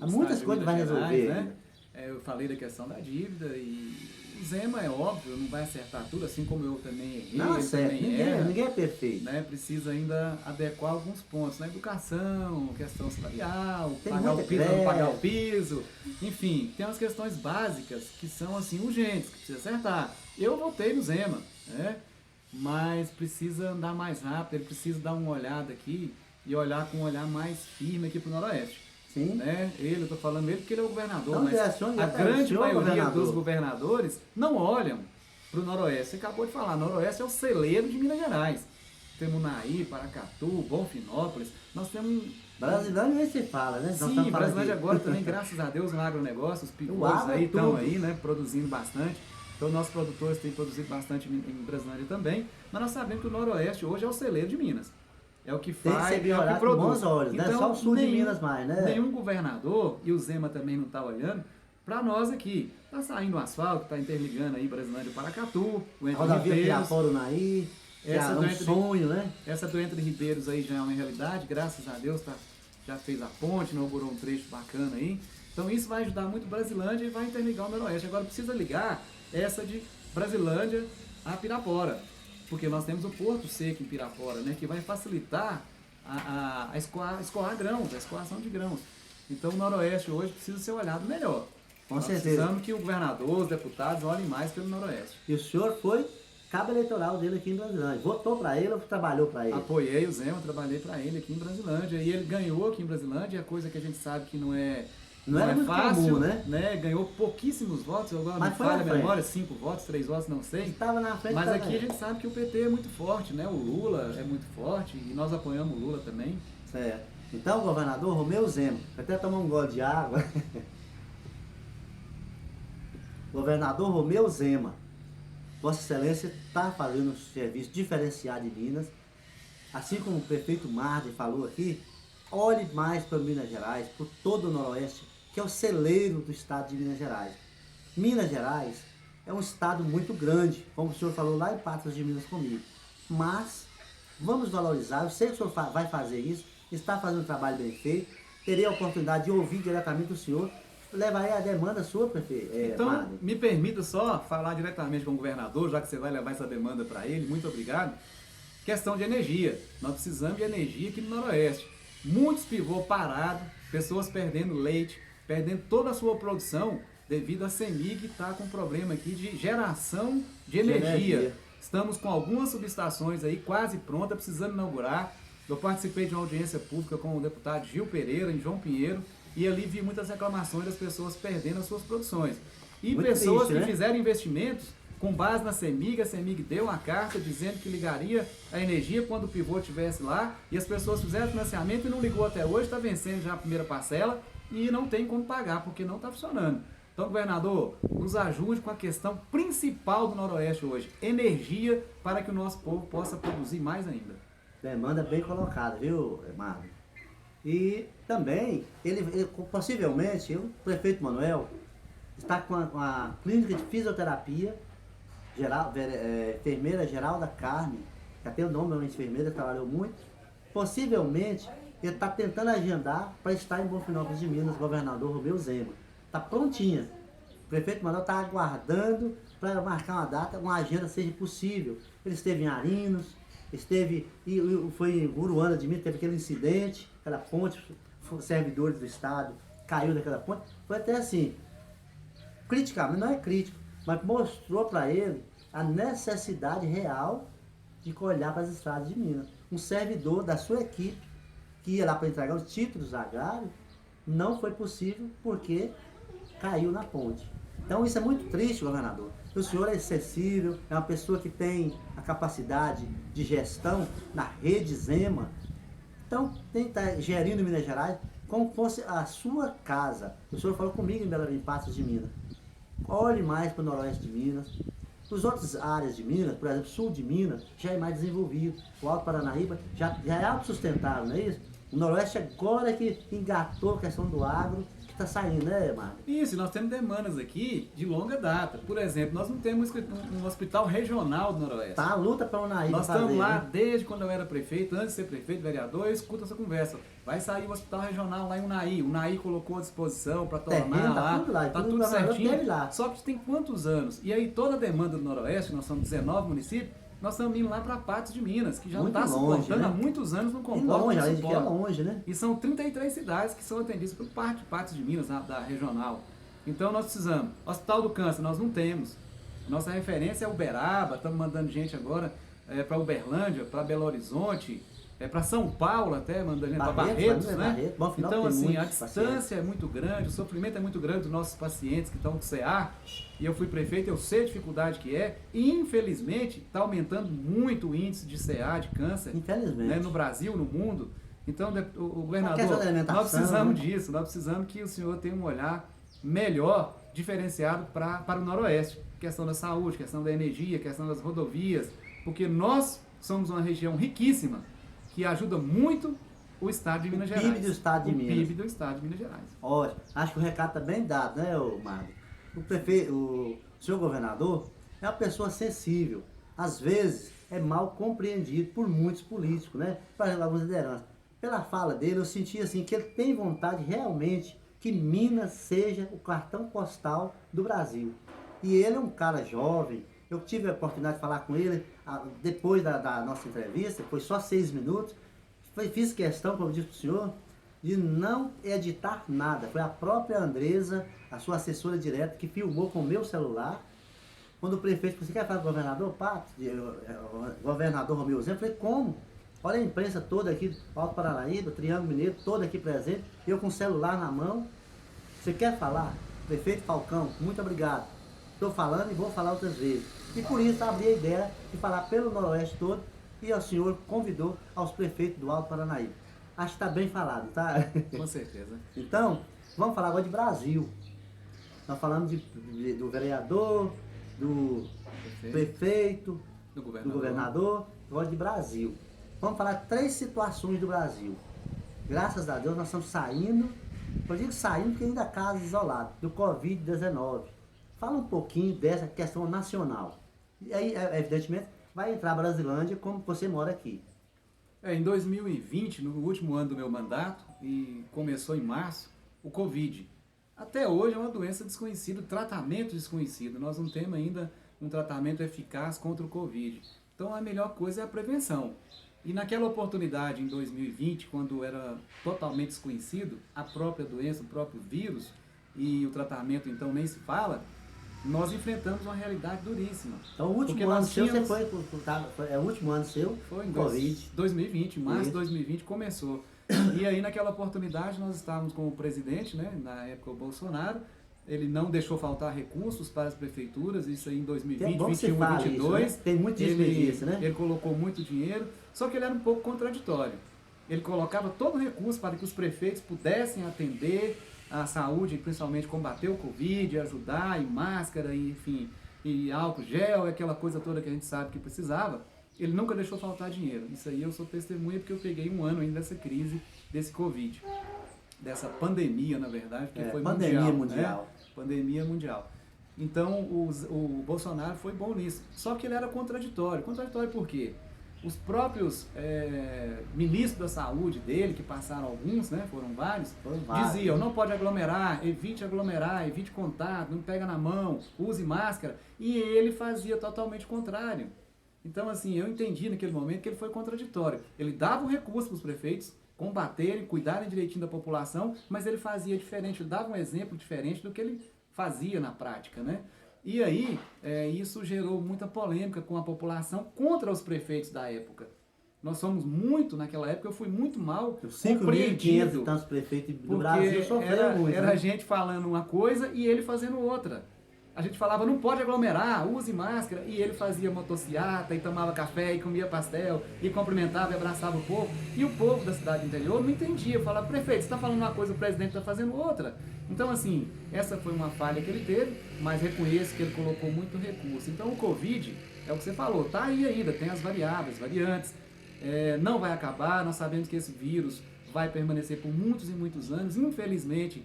Há muitas coisas que vai resolver, né? eu falei da questão da dívida e o Zema é óbvio, não vai acertar tudo, assim como eu também errei, Não, ele certo. também Ninguém, erra, ninguém é perfeito. né? Precisa ainda adequar alguns pontos na educação, questão salarial, Tem pagar o muita piso, não greve. pagar o piso, enfim, tem umas questões básicas que são assim urgentes, que precisa acertar. Eu votei no Zema, né? Mas precisa andar mais rápido, ele precisa dar uma olhada aqui e olhar com um olhar mais firme aqui para o Noroeste. Sim. Né? Eu estou falando ele porque ele é o governador, Então, mas a grande senhor maioria governador. dos governadores não olham para o Noroeste. Você acabou de falar, Noroeste é o celeiro de Minas Gerais. Temos Naí, Paracatu, Bonfinópolis, nós temos... Brasileiro nem se fala, né? Nós Sim, estamos falando Brasilândia aqui. agora também, graças a Deus, no agronegócio, os O pivôs agro é aí estão tudo. aí, né, produzindo bastante. Então, nossos produtores têm produzido bastante em Brasilândia também, mas nós sabemos que o Noroeste hoje é o celeiro de Minas. É o que Tem que faz, ser é o que olhado com produz. bons olhos, né? Só o sul de Minas mais, né? Nenhum governador, e o Zema também não está olhando, para nós aqui. Está saindo o asfalto, está interligando aí Brasilândia e Paracatu, o Entre Rodovia Ribeiros. Pirapora, Naí, Essa é do um Entre- sonho, né? Essa do Entre Ribeiros aí já é uma realidade, graças a Deus já fez a ponte, inaugurou um trecho bacana aí. Então isso vai ajudar muito Brasilândia e vai interligar o Noroeste. Agora precisa ligar essa de Brasilândia a Pirapora, porque nós temos o Porto Seco em Pirapora, né, que vai facilitar a escoar grãos, a escoação de grãos. Então o Noroeste hoje precisa ser olhado melhor. Com Nós certeza. precisamos que o governador, os deputados olhem mais pelo Noroeste. E o senhor foi cabo eleitoral dele aqui em Brasilândia. Votou para ele ou trabalhou para ele? Apoiei o Zema, trabalhei para ele aqui em Brasilândia. E ele ganhou aqui em Brasilândia, é coisa que a gente sabe que não é, Não era muito fácil, comum, né? Ganhou pouquíssimos votos, agora Mas não foi na falha a frente. memória, 5 votos, 3 votos, não sei. Estava na frente Mas da aqui a gente sabe que o PT é muito forte, né? O Lula é muito forte e nós apoiamos o Lula também. Certo. Então, governador Romeu Zema, até tomar um gole de água. Governador Romeu Zema, Vossa Excelência está fazendo um serviço diferenciado em Minas. Assim como o prefeito Mardi falou aqui, olhe mais para Minas Gerais, por todo o Noroeste, que é o celeiro do estado de Minas Gerais. Minas Gerais é um estado muito grande, como o senhor falou lá em Patos de Minas comigo. Mas vamos valorizar, eu sei que o senhor vai fazer isso, está fazendo um trabalho bem feito, terei a oportunidade de ouvir diretamente do senhor, levarei a demanda sua, prefeito. Então, Mardi. me permita só falar diretamente com o governador, já que você vai levar essa demanda para ele, muito obrigado. Questão de energia. Nós precisamos de energia aqui no Noroeste. Muitos pivôs parados, pessoas perdendo leite, perdendo toda a sua produção devido a CEMIG estar com problema aqui de geração de energia. Estamos com algumas subestações aí quase prontas, precisando inaugurar. Eu participei de uma audiência pública com o deputado Gil Pereira, em João Pinheiro, e ali vi muitas reclamações das pessoas perdendo as suas produções. E Muito pessoas triste, que né? fizeram investimentos com base na CEMIG, a CEMIG deu uma carta dizendo que ligaria a energia quando o pivô estivesse lá, e as pessoas fizeram financiamento e não ligou até hoje, está vencendo já a primeira parcela e não tem como pagar, porque não está funcionando. Então, governador, nos ajude com a questão principal do Noroeste hoje, energia, para que o nosso povo possa produzir mais ainda. Demanda bem colocada, viu, Marlon? E também, possivelmente, o prefeito Manuel está com a clínica de fisioterapia, enfermeira Geralda Carme, que até o nome é uma enfermeira, trabalhou muito. Possivelmente, ele está tentando agendar para estar em Bonfinópolis de Minas, governador Romeu Zema. Está prontinha. O prefeito Manuel está aguardando para marcar uma data, uma agenda seja possível. Ele esteve em Arinos, foi em Uruana de Minas, teve aquele incidente, aquela ponte, servidores do Estado caiu daquela ponte. Foi até assim, criticamente, não é crítico, mas mostrou para ele a necessidade real de olhar para as estradas de Minas. Um servidor da sua equipe, que ia lá para entregar os títulos agrários, não foi possível porque caiu na ponte. Então isso é muito triste, governador. O senhor é acessível, é uma pessoa que tem a capacidade de gestão na rede Zema. Então tem que estar gerindo Minas Gerais como fosse a sua casa. O senhor falou comigo em Patos de Minas. Olhe mais para o noroeste de Minas. As outras áreas de Minas, por exemplo, sul de Minas, já é mais desenvolvido. O Alto Paranaíba já é autossustentável, não é isso? O Noroeste agora que engatou a questão do agro, que está saindo, né, Mário? Isso, e nós temos demandas aqui de longa data. Por exemplo, nós não temos um hospital regional do Noroeste. Tá a luta para o Unaí Nós fazer, estamos lá né? desde quando eu era prefeito, antes de ser prefeito, vereador, eu escuto essa conversa. Vai sair o hospital regional lá em Unaí. O Unaí colocou à disposição para tornar Terreno, tá lá. tudo lá, Tá tudo tudo governador certinho. dele lá. Só que tem quantos anos? E aí toda a demanda do Noroeste, nós somos 19 municípios, nós estamos indo lá para Patos de Minas, que já não Muito está longe, suportando né? há muitos anos, não E comporta, longe, não além de que é suporta. longe, né? E são 33 cidades que são atendidas por parte de Patos de Minas, da regional. Então nós precisamos. Hospital do Câncer, nós não temos. Nossa referência é Uberaba, estamos mandando gente agora para Uberlândia, para Belo Horizonte, para São Paulo até, mandando gente para Barretos, né? Barretos. Bom, afinal, Então tem assim, a muitos distância pacientes. é muito grande, o sofrimento é muito grande dos nossos pacientes que estão com CA, e eu fui prefeito, eu sei a dificuldade que é, e infelizmente está aumentando muito o índice de CA, de câncer, Infelizmente. né, no Brasil, no mundo. Então, o Questão governador, de alimentação, nós precisamos né? disso, nós precisamos que o senhor tenha um olhar melhor, diferenciado para o Noroeste. Questão da saúde, questão da energia, questão das rodovias, porque nós somos uma região riquíssima, que ajuda muito o estado de Minas O Gerais. PIB do estado de Minas. O PIB do estado de Minas Gerais. Ótimo. Acho que o recado está bem dado, né, Mário? O senhor governador é uma pessoa sensível. Às vezes é mal compreendido por muitos políticos, né? Por exemplo, algumas lideranças. Pela fala dele, eu senti assim que ele tem vontade realmente que Minas seja o cartão postal do Brasil. E ele é um cara jovem. Eu tive a oportunidade de falar com ele depois da nossa entrevista, foi só 6 minutos. Fiz questão, como eu disse para o senhor, de não editar nada. Foi a própria Andresa, a sua assessora direta, que filmou com o meu celular. Quando o prefeito falou, você quer falar com o governador? Pato, governador Romeu Zema, eu falei, como? Olha a imprensa toda aqui do Alto Paranaíba, Triângulo Mineiro, toda aqui presente, eu com o celular na mão. Você quer falar? Prefeito Falcão, muito obrigado. Estou falando e vou falar outras vezes. E por isso abri a ideia de falar pelo Noroeste todo e o senhor convidou aos prefeitos do Alto Paranaíba. Acho que está bem falado, tá? Com certeza. Então, vamos falar agora de Brasil. Nós falamos do vereador, do prefeito, Do do governador, agora de Brasil. Vamos falar 3 situações do Brasil. Graças a Deus nós estamos saindo, eu digo saindo porque ainda casos isolados, do Covid-19. Fala um pouquinho dessa questão nacional. E aí, evidentemente, vai entrar a Brasilândia como você mora aqui. Em 2020, no último ano do meu mandato, e começou em março, o Covid. Até hoje é uma doença desconhecida, tratamento desconhecido. Nós não temos ainda um tratamento eficaz contra o Covid. Então a melhor coisa é a prevenção. E naquela oportunidade, em 2020, quando era totalmente desconhecido, a própria doença, o próprio vírus, e o tratamento então nem se fala, nós enfrentamos uma realidade duríssima. Então o último Porque ano nós seu, tínhamos- você é o último ano seu, Foi em Covid. 2020, em março de Isso. 2020 começou. E aí naquela oportunidade nós estávamos com o presidente, né, na época o Bolsonaro, ele não deixou faltar recursos para as prefeituras, isso aí em Que 2020, é bom que você 21, fala 22. isso, né? Tem muito ele, desperdício, né? ele colocou muito dinheiro, só que ele era um pouco contraditório. Ele colocava todo o recurso para que os prefeitos pudessem atender a saúde, principalmente combater o Covid, ajudar, e máscara, e, enfim, e álcool gel, aquela coisa toda que a gente sabe que precisava. Ele nunca deixou faltar dinheiro. Isso aí eu sou testemunha porque eu peguei um ano ainda dessa crise, desse Covid. Dessa pandemia, na verdade, porque foi pandemia mundial. Né? Pandemia mundial. Então, o Bolsonaro foi bom nisso. Só que ele era contraditório. Contraditório por quê? Os próprios ministros da saúde dele, que passaram alguns, né, foram vários, diziam, não pode aglomerar, evite contato, não pega na mão, use máscara. E ele fazia totalmente o contrário. Então, assim, eu entendi naquele momento que ele foi contraditório. Ele dava um recurso para os prefeitos combaterem, cuidarem direitinho da população, mas ele fazia diferente, ele dava um exemplo diferente do que ele fazia na prática, né? E aí, isso gerou muita polêmica com a população contra os prefeitos da época. Nós somos muito, naquela época, eu fui muito mal compreendido. 5.500 e tantos prefeitos do Porque Brasil sofreram muito. era né? a gente falando uma coisa e ele fazendo outra. A gente falava, não pode aglomerar, use máscara, e ele fazia motociata, e tomava café, e comia pastel, e cumprimentava e abraçava o povo. E o povo da cidade interior não entendia, falava, prefeito, você está falando uma coisa, o presidente está fazendo outra. Então, assim, essa foi uma falha que ele teve, mas reconheço que ele colocou muito recurso. Então, o Covid, é o que você falou, está aí ainda, tem as variantes, não vai acabar, nós sabemos que esse vírus vai permanecer por muitos e muitos anos, infelizmente.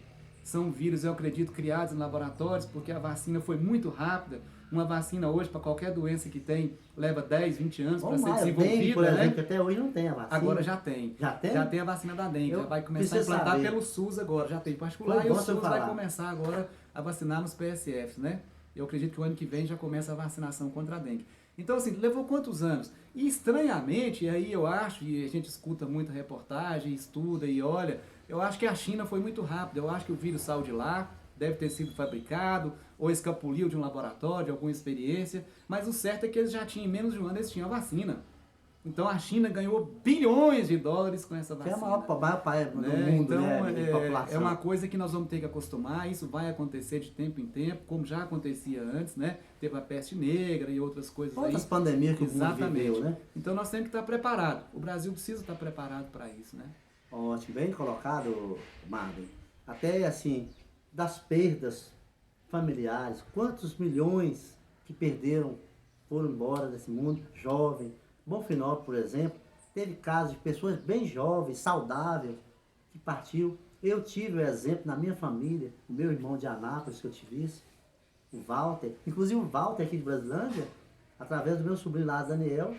são vírus, eu acredito, criados em laboratórios, porque a vacina foi muito rápida. Uma vacina hoje, para qualquer doença que tem, leva 10, 20 anos para ser Dengue, desenvolvida, por exemplo, que né? até hoje não tem a vacina. Agora já tem. Já tem? Já tem a vacina da dengue. Eu Já vai começar a preciso implantar saber. pelo SUS agora. Já tem particular Foi e o bom você SUS vai falar. começar agora a vacinar nos PSFs, né? Eu acredito que o ano que vem já começa a vacinação contra a dengue. Então, assim, levou quantos anos? E estranhamente, e aí eu acho, e a gente escuta muita reportagem, estuda e olha, eu acho que a China foi muito rápida. Eu acho que o vírus saiu de lá, deve ter sido fabricado, ou escapuliu de um laboratório, de alguma experiência, mas o certo é que eles já tinham, em menos de um ano, eles tinham a vacina. Então a China ganhou bilhões de dólares com essa Que vacina. é a maior país do né? mundo, Então, né, de população. é uma coisa que nós vamos ter que acostumar, isso vai acontecer de tempo em tempo, como já acontecia antes, né? Teve a peste negra e outras coisas Outras aí. pandemias que o mundo Exatamente. viveu, né? Então nós temos que estar preparados. O Brasil precisa estar preparado para isso, né? Ótimo, bem colocado, Marlon. Até assim, das perdas familiares, quantos milhões que perderam, foram embora desse mundo, jovem. Bonfinópolis, por exemplo, teve casos de pessoas bem jovens, saudáveis, que partiu. Eu tive o exemplo na minha família, o meu irmão de Anápolis, que eu tive isso, o Walter, inclusive o Walter aqui de Brasilândia, através do meu sobrinho lá, Daniel,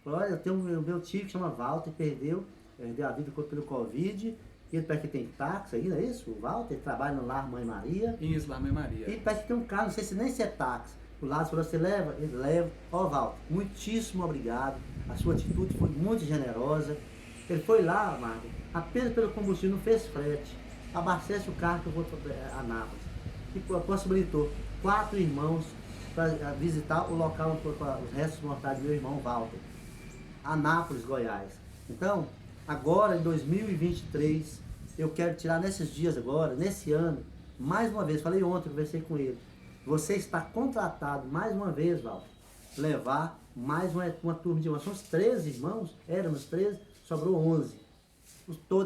falou, olha, eu tenho o meu tio que chama Walter, perdeu a vida pelo Covid, ele parece que tem táxi aí, não é isso? O Walter trabalha no Lar Mãe Maria. Isso, lá, Mãe Maria. E parece que tem um carro, não sei se nem se é táxi. O Lázaro falou, você leva? Ele leva. Ó, Walter, muitíssimo obrigado. A sua atitude foi muito generosa. Ele foi lá, Marco, apenas pelo combustível, não fez frete. Abastece o carro que eu vou para Anápolis. E possibilitou 4 irmãos para visitar o local onde foram os restos mortais do meu irmão Walter. Anápolis, Goiás. Então, agora em 2023, eu quero tirar nesses dias agora, nesse ano, mais uma vez, falei ontem, conversei com ele, você está contratado mais uma vez, Walter, levar mais uma turma de irmãos. São os 13 irmãos, éramos 13, sobrou 11.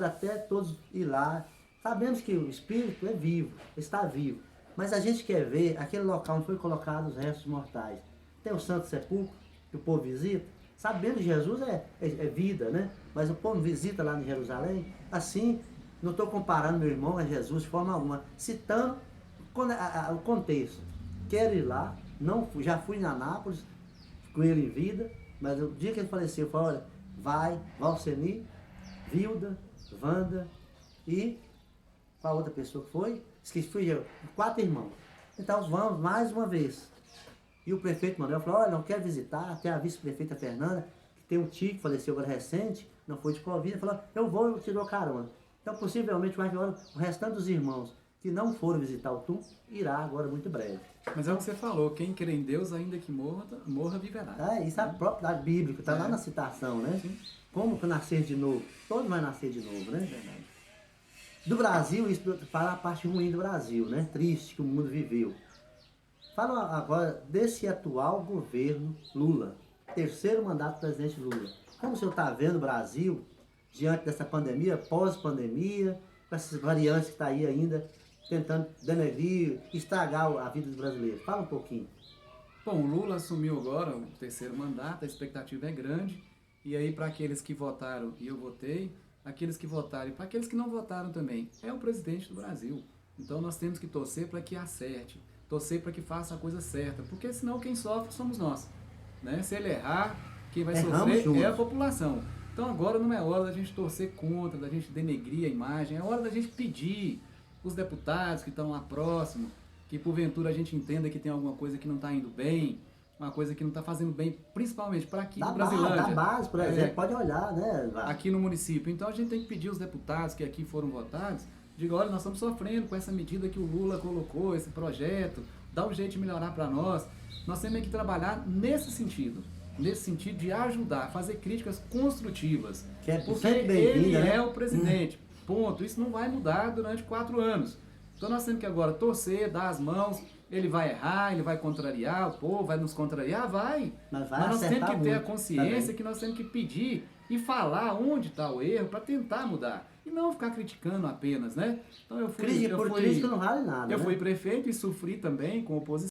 Até todos ir lá. Sabemos que o Espírito é vivo, está vivo. Mas a gente quer ver aquele local onde foi colocado os restos mortais. Tem o Santo Sepulcro, que o povo visita. Sabendo que Jesus é vida, né? Mas o povo visita lá em Jerusalém. Assim, não estou comparando meu irmão a Jesus de forma alguma. Citando o contexto. Quero ir lá, não fui, já fui em Anápolis com ele em vida, mas o dia que ele faleceu, eu falei, olha, vai, Valceni, Vilda, Wanda e qual outra pessoa que foi? Esqueci, fui eu, 4 irmãos. Então vamos mais uma vez. E o prefeito Manuel falou, olha, não quero visitar, tem a vice-prefeita Fernanda, que tem um tio que faleceu agora recente, não foi de Covid, ele falou, eu te dou carona. Então possivelmente o restante dos irmãos que não foram visitar o túmulo, irá agora muito breve. Mas é o que você falou, quem crê em Deus, ainda que morra viverá. Isso é a própria Bíblia, está lá na citação, né? Sim. Como que nascer de novo? Todos vão nascer de novo, né? Verdade. Do Brasil, isso fala a parte ruim do Brasil, né? Triste que o mundo viveu. Fala agora desse atual governo Lula, terceiro mandato do presidente Lula. Como o senhor está vendo o Brasil diante dessa pandemia, pós-pandemia, com essas variantes que está aí ainda, tentando denegrir, estragar a vida dos brasileiros? Fala um pouquinho. Bom, o Lula assumiu agora o terceiro mandato, a expectativa é grande. E aí, para aqueles que votaram, e eu votei, aqueles que votaram e para aqueles que não votaram também, é o presidente do Brasil. Então nós temos que torcer para que acerte, torcer para que faça a coisa certa, porque senão quem sofre somos nós. Né? Se ele errar, quem vai sofrer é a população. Então agora não é hora da gente torcer contra, da gente denegrir a imagem, é hora da gente pedir os deputados que estão lá próximo, que porventura a gente entenda que tem alguma coisa que não está indo bem, uma coisa que não está fazendo bem, principalmente para aqui no Brasilândia. Da base, por exemplo, pode olhar, né? Aqui no município. Então a gente tem que pedir os deputados que aqui foram votados, diga, olha, nós estamos sofrendo com essa medida que o Lula colocou, esse projeto, dá um jeito de melhorar para nós. Nós temos que trabalhar nesse sentido de ajudar, fazer críticas construtivas. Que é porque ele né? É o presidente. Ponto. Isso não vai mudar durante 4 anos. Então nós temos que agora torcer, dar as mãos. Ele vai errar, ele vai contrariar, o povo vai nos contrariar, vai. Mas nós temos que ter a consciência também que nós temos que pedir e falar onde está o erro para tentar mudar. E não ficar criticando apenas, né? Então crítica não vale nada. Eu fui prefeito e sofri também com oposição.